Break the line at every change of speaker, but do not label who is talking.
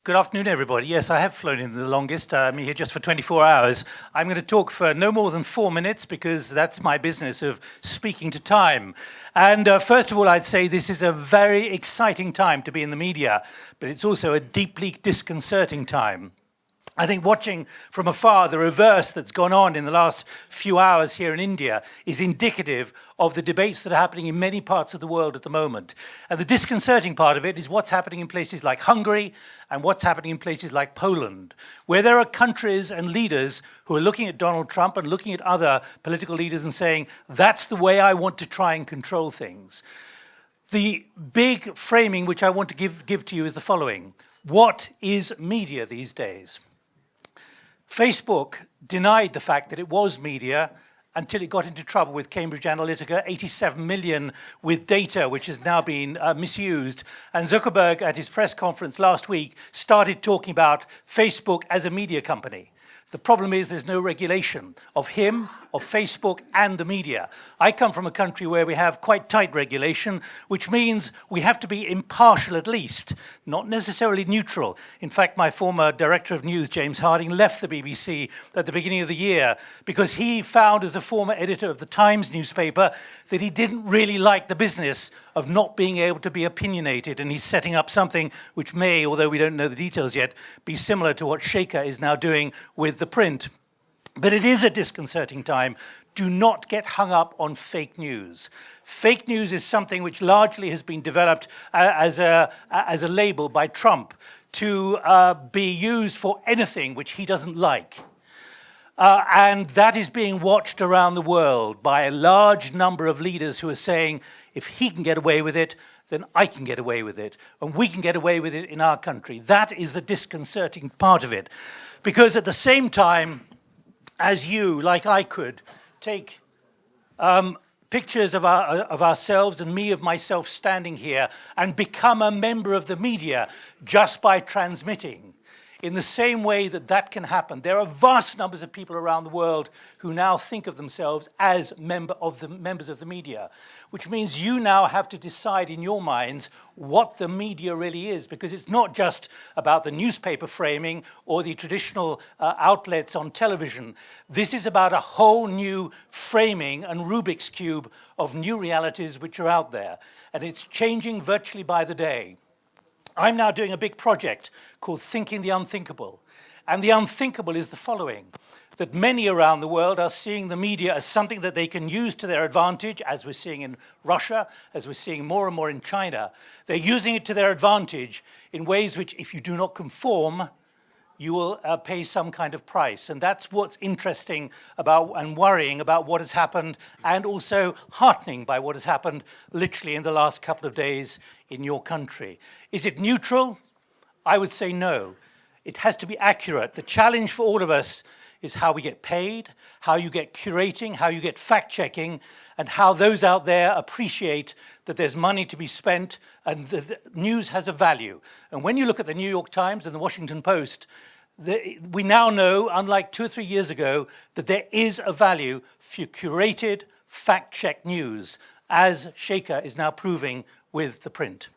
Good afternoon, everybody. Yes, I have flown in the longest. I'm here just for 24 hours. I'm going to talk for no more than 4 minutes because that's my business of speaking to time. And first of all, I'd say this is a very exciting time to be in the media, but it's also a deeply disconcerting time. I think watching from afar the reverse that's gone on in the last few hours here in India is indicative of the debates that are happening in many parts of the world at the moment. And the disconcerting part of it is what's happening in places like Hungary and what's happening in places like Poland, where there are countries and leaders who are looking at Donald Trump and looking at other political leaders and saying, that's the way I want to try and control things. The big framing which I want to give to you is the following. What is media these days? Facebook denied the fact that it was media until it got into trouble with Cambridge Analytica, 87 million with data which has now been misused. And Zuckerberg at his press conference last week started talking about Facebook as a media company. The problem is there's no regulation of him, of Facebook and the media. I come from a country where we have quite tight regulation, which means we have to be impartial at least, not necessarily neutral. In fact, my former director of news, James Harding, left the BBC at the beginning of the year because he found as a former editor of the Times newspaper that he didn't really like the business of not being able to be opinionated, and he's setting up something which may, although we don't know the details yet, be similar to what Shaker is now doing with the print. But it is a disconcerting time. Do not get hung up on fake news. Fake news is something which largely has been developed as a label by Trump to be used for anything which he doesn't like. And that is being watched around the world by a large number of leaders who are saying, if he can get away with it, then I can get away with it, and we can get away with it in our country. That is the disconcerting part of it. Because at the same time as you, like I could, take pictures of ourselves and me of myself standing here and become a member of the media just by transmitting, in the same way that that can happen, there are vast numbers of people around the world who now think of themselves as members of the media, which means you now have to decide in your minds what the media really is, because it's not just about the newspaper framing or the traditional outlets on television. This is about a whole new framing and Rubik's Cube of new realities which are out there, and it's changing virtually by the day. I'm now doing a big project called Thinking the Unthinkable. And the unthinkable is the following, that many around the world are seeing the media as something that they can use to their advantage, as we're seeing in Russia, as we're seeing more and more in China. They're using it to their advantage in ways which, if you do not conform, you will pay some kind of price. And that's what's interesting about and worrying about what has happened, and also heartening by what has happened literally in the last couple of days in your country. Is it neutral? I would say no. It has to be accurate. The challenge for all of us is how we get paid, how you get curating, how you get fact-checking, and how those out there appreciate that there's money to be spent and the news has a value. And when you look at the New York Times and the Washington Post, we now know, unlike 2 or 3 years ago, that there is a value for curated, fact-checked news, as Shaker is now proving with the print.